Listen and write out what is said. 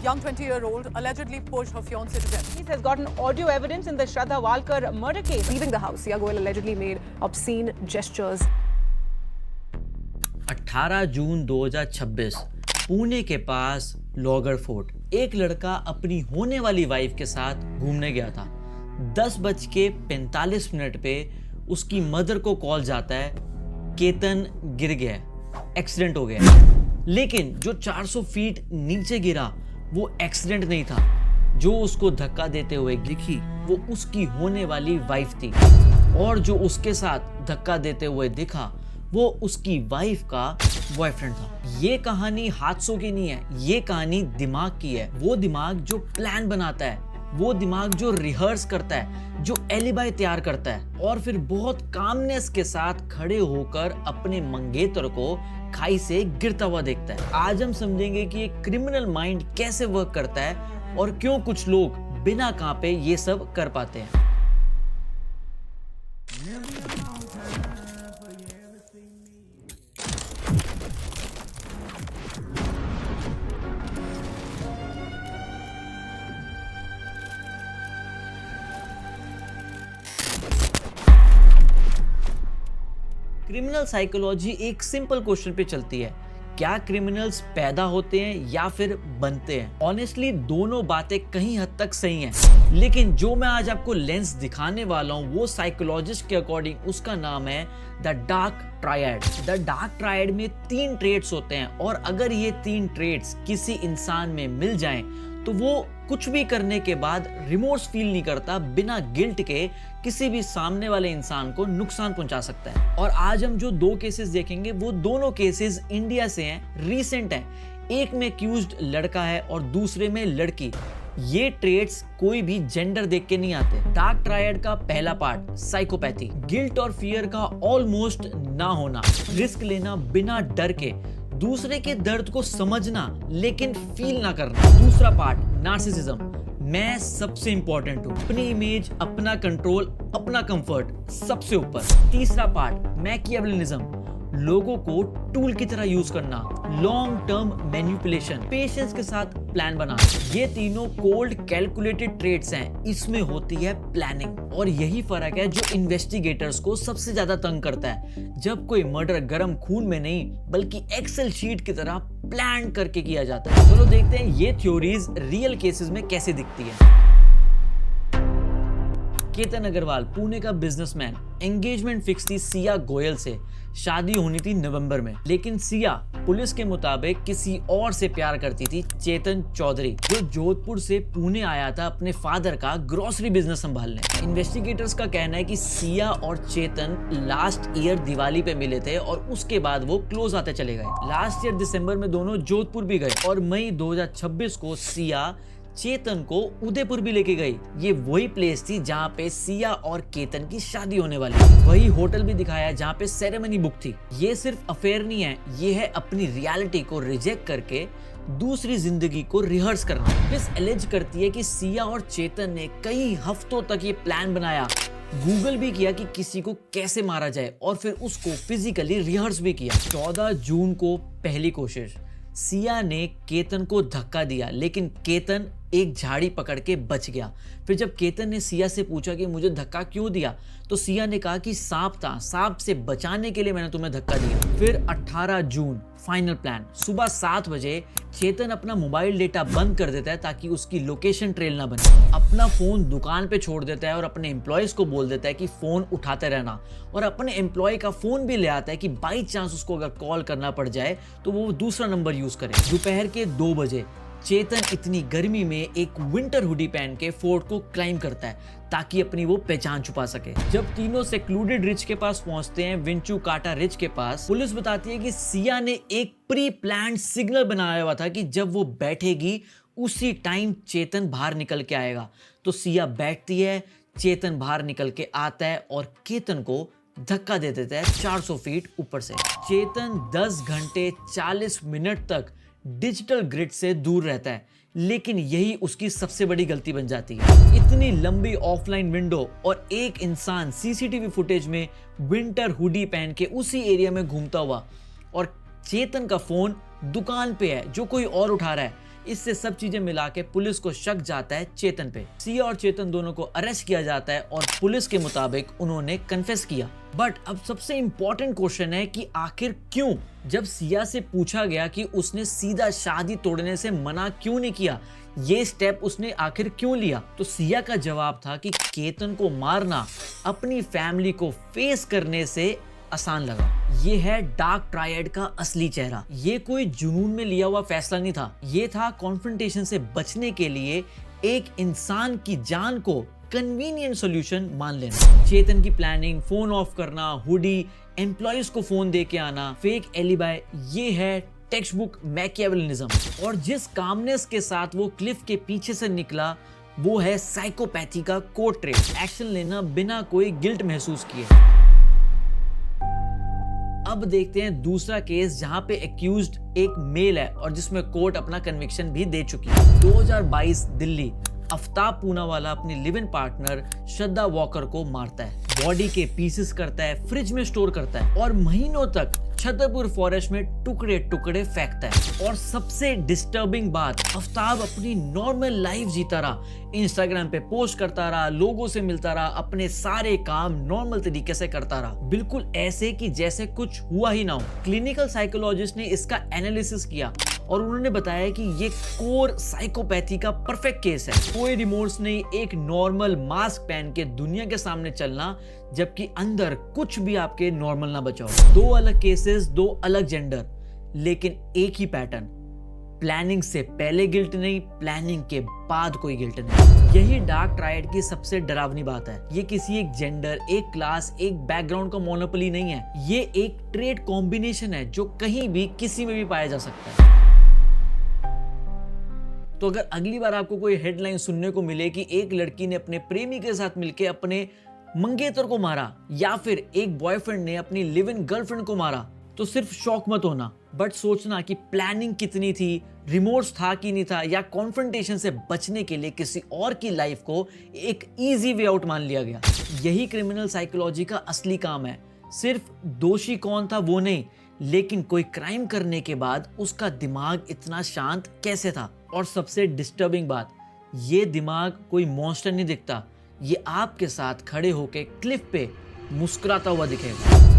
young 20-year-old allegedly pushed her fiancé to death. Police has gotten audio evidence in the Shraddha Walkar murder case. Leaving the house, Sia Goel allegedly made obscene gestures. 18 जून 2026 पुणे के पास logger fort एक लड़का अपनी होने वाली wife के साथ घूमने गया था। 10:45 पे उसकी मदर को कॉल जाता है, केतन गिर गया, एक्सीडेंट हो गया। लेकिन जो 400 फीट नीचे गिरा वो एक्सीडेंट नहीं था। जो उसको धक्का देते हुए दिखी वो उसकी होने वाली वाइफ थी, और जो उसके साथ धक्का देते हुए दिखा वो उसकी वाइफ का बॉयफ्रेंड था। ये कहानी हादसों की नहीं है, ये कहानी दिमाग की है। वो दिमाग जो प्लान बनाता है, वो दिमाग जो रिहर्स करता है, जो एलिबाई तैयार करता है और फिर बहुत कामनेस के साथ खड़े होकर अपने मंगेतर को खाई से गिरता हुआ देखता है। आज हम समझेंगे कि एक क्रिमिनल माइंड कैसे वर्क करता है और क्यों कुछ लोग बिना कांपे ये सब कर पाते हैं। क्रिमिनल साइकोलॉजी एक सिंपल क्वेश्चन पे चलती है, क्या क्रिमिनल्स पैदा होते हैं या फिर बनते हैं? ऑनेस्टली दोनों बातें कहीं हद तक सही हैं, लेकिन जो मैं आज आपको लेंस दिखाने वाला हूं वो साइकोलॉजिस्ट के अकॉर्डिंग उसका नाम है the dark triad. The dark triad में 3 ट्रेट्स होते हैं, और अगर ये 3 ट्रेट्स किसी इंसान में मिल जाएं तो वो कुछ भी करने के बाद रिमोर्स फील नहीं करता, बिना गिल्ट के किसी भी सामने वाले इंसान को नुकसान पहुंचा सकता है। और आज हम जो 2 केसेस देखेंगे वो दोनों केसेस इंडिया से हैं, रीसेंट हैं। एक में एक्यूज्ड लड़का है और दूसरे में लड़की। ये ट्रेट्स कोई भी जेंडर देख के नहीं आते। डार्क ट्रायड का पहला पार्ट साइकोपैथी, गिल्ट और फियर का ऑलमोस्ट ना होना, रिस्क लेना बिना डर के, दूसरे के दर्द को समझना लेकिन फील ना करना। दूसरा पार्ट नार्सिसिज्म, मैं सबसे इंपॉर्टेंट हूं, अपनी इमेज, अपना कंट्रोल, अपना कंफर्ट सबसे ऊपर। तीसरा पार्ट मैकियावेलिज्म, लोगों को टूल की तरह यूज करना, लॉन्ग टर्म मैनिपुलेशन, पेशेंस के साथ प्लान बनाना। ये तीनों कोल्ड कैलकुलेटेड ट्रेट्स हैं, इसमें होती है प्लानिंग। और यही फर्क है जो इन्वेस्टिगेटर्स को सबसे ज्यादा तंग करता है, जब कोई मर्डर गर्म खून में नहीं बल्कि एक्सेल शीट की तरह प्लान करके किया जाता है। चलो देखते हैं ये थ्योरीज रियल केसेस में कैसे दिखती है। केतन अग्रवाल पुणे का बिजनेसमैन, एंगेजमेंट फिक्स थी सिया गोयल से, शादी होनी थी नवंबर में, लेकिन सिया पुलिस के मुताबिक किसी और से प्यार करती थी, चेतन चौधरी, जो जोधपुर से पुणे आया था अपने फादर का ग्रोसरी बिजनेस संभालने। इन्वेस्टिगेटर्स का कहना है कि सिया और चेतन लास्ट ईयर दिवाली पे मिले थे और उसके बाद वो क्लोज आते चले गए। लास्ट ईयर दिसंबर में दोनों जोधपुर भी गए और मई 2026 को सिया चेतन को उदयपुर भी लेके गई। ये वही प्लेस थी जहाँ पे सिया और केतन की शादी होने वाली थी। वही होटल भी दिखाया जहाँ पे सेरेमनी बुक थी। ये सिर्फ अफेयर नहीं है, ये है अपनी रियलिटी को रिजेक्ट करके दूसरी जिंदगी को रिहर्स करना। पुलिस एलिज करती है कि सिया और चेतन ने कई हफ्तों तक ये प्लान बनाया, गूगल भी किया कि किसी को कैसे मारा जाए, और फिर उसको फिजिकली रिहर्स भी किया। 14 जून को पहली कोशिश, सिया ने केतन को धक्का दिया, लेकिन केतन एक झाड़ी पकड़ के बच गया। फिर जब केतन ने सिया से पूछा कि मुझे धक्का क्यों दिया, तो सिया ने कहा कि सांप था, सांप से बचाने के लिए मैंने तुम्हें धक्का दिया। फिर 18 जून फाइनल प्लान, सुबह 7 बजे चेतन अपना मोबाइल डेटा बंद कर देता है ताकि उसकी लोकेशन ट्रेल ना बने। अपना फोन दुकान पे छोड़ देता है और अपने एम्प्लॉयज को बोल देता है कि फोन उठाते रहना, और अपने एम्प्लॉय का फोन भी ले आता है कि बाई चांस उसको अगर कॉल करना पड़ जाए तो वो दूसरा नंबर यूज करे। दोपहर के 2 बजे चेतन इतनी गर्मी में एक विंटर हुडी पहन के फोर्ट को क्लाइम करता है ताकि अपनी वो पहचान छुपा सके। जब तीनों सेक्लूडेड रिच के पास पहुंचते हैं, विंचू काटा रिच के पास, पुलिस बताती है कि सिया ने एक प्री प्लान्ड सिग्नल बनाया हुआ था कि जब वो बैठेगी उसी टाइम चेतन बाहर निकल के आएगा। तो सिया बैठती है, चेतन बाहर निकल के आता है और केतन को धक्का दे देता है 400 फीट ऊपर से। चेतन 10 घंटे 40 मिनट तक डिजिटल ग्रिड से दूर रहता है, लेकिन यही उसकी सबसे बड़ी गलती बन जाती है। इतनी लंबी ऑफलाइन विंडो और एक इंसान सीसीटीवी फुटेज में विंटर हुडी पहन के उसी एरिया में घूमता हुआ, और चेतन का फोन दुकान पे है जो कोई और उठा रहा है, इससे सब चीजें मिला के पुलिस को शक जाता है चेतन पे। सिया और चेतन दोनों को अरेस्ट किया जाता है और पुलिस के मुताबिक उन्होंने कन्फेस किया। बट अब सबसे इंपॉर्टेंट क्वेश्चन है कि आखिर क्यों? जब सिया से पूछा गया कि उसने सीधा शादी तोड़ने से मना क्यों नहीं किया, ये स्टेप उसने आखिर क्यों लिया, तो सिया का जवाब था कि केतन को मारना अपनी फैमिली को फेस करने से आसान लगा। ये है डार्क ट्रायड का असली चेहरा। ये कोई जुनून में लिया हुआ फैसला नहीं था, ये था कॉन्फ्रंटेशन से बचने के लिए एक इंसान की जान को कन्वीनियंट सॉल्यूशन मान लेना। चेतन की प्लानिंग, फोन ऑफ करना, हुडी, एम्प्लॉयज को फोन दे के आना, फेक एलिबाई, ये है टेक्स्ट बुक मैकियावेलिज्म। और जिस कामनेस के साथ वो क्लिफ के पीछे से निकला, वो है साइकोपैथी का कोड ट्रेट, एक्शन लेना बिना कोई गिल्ट महसूस किए। अब देखते हैं दूसरा केस जहां पे एक्यूज्ड एक मेल है और जिसमें कोर्ट अपना कन्विक्शन भी दे चुकी है। 2022 दिल्ली, आफ्ताब पूनावाला अपनी live in partner Shraddha walker को मारता है, बॉडी के पीसेस करता है, फ्रिज में स्टोर करता है और महीनों तक छतरपुर फॉरेस्ट में टुकड़े टुकड़े फेंकता है। और सबसे डिस्टर्बिंग बात, आफ्ताब अपनी नॉर्मल लाइफ जीता रहा, इंस्टाग्राम पे पोस्ट करता रहा, लोगों से मिलता रहा, अपने सारे काम नॉर्मल तरीके से करता रहा, बिल्कुल ऐसे कि जैसे कुछ हुआ ही ना हो। क्लिनिकल साइकोलॉजिस्ट ने इसका एनालिसिस किया और उन्होंने बताया कि ये कोर साइकोपैथी का परफेक्ट केस है। कोई रिमोर्स नहीं, एक नॉर्मल मास्क पहन के दुनिया के सामने चलना, जबकि अंदर कुछ भी आपके नॉर्मल ना बचा हो। दो अलग केसेस, दो अलग जेंडर, लेकिन एक ही पैटर्न। प्लानिंग से पहले गिल्ट नहीं, प्लानिंग के बाद कोई गिल्ट नहीं। यही डार्क ट्रायड की सबसे डरावनी बात है। ये किसी एक जेंडर, एक क्लास, एक बैकग्राउंड का मोनोपोली नहीं है। ये एक ट्रेड कॉम्बिनेशन है जो कहीं भी किसी में भी पाया जा सकता है। तो अगर अगली बार आपको कोई हेडलाइन सुनने को मिले कि एक लड़की ने अपने प्रेमी के साथ मिलकर अपने मंगेतर को मारा या फिर एक बॉयफ्रेंड ने अपनी लिव इन गर्लफ्रेंड को मारा, तो सिर्फ शॉक मत होना, बट सोचना कि प्लानिंग कितनी थी, रिमोर्स था कि नहीं था, या कॉन्फ्रंटेशन से बचने के लिए किसी और की लाइफ को एक इजी वे आउट मान लिया गया। यही क्रिमिनल साइकोलॉजी का असली काम है। सिर्फ दोषी कौन था वो नहीं, लेकिन कोई क्राइम करने के बाद उसका दिमाग इतना शांत कैसे था। और सबसे डिस्टर्बिंग बात, ये दिमाग कोई मॉन्स्टर नहीं दिखता, ये आपके साथ खड़े होके क्लिफ पे मुस्कुराता हुआ दिखेगा।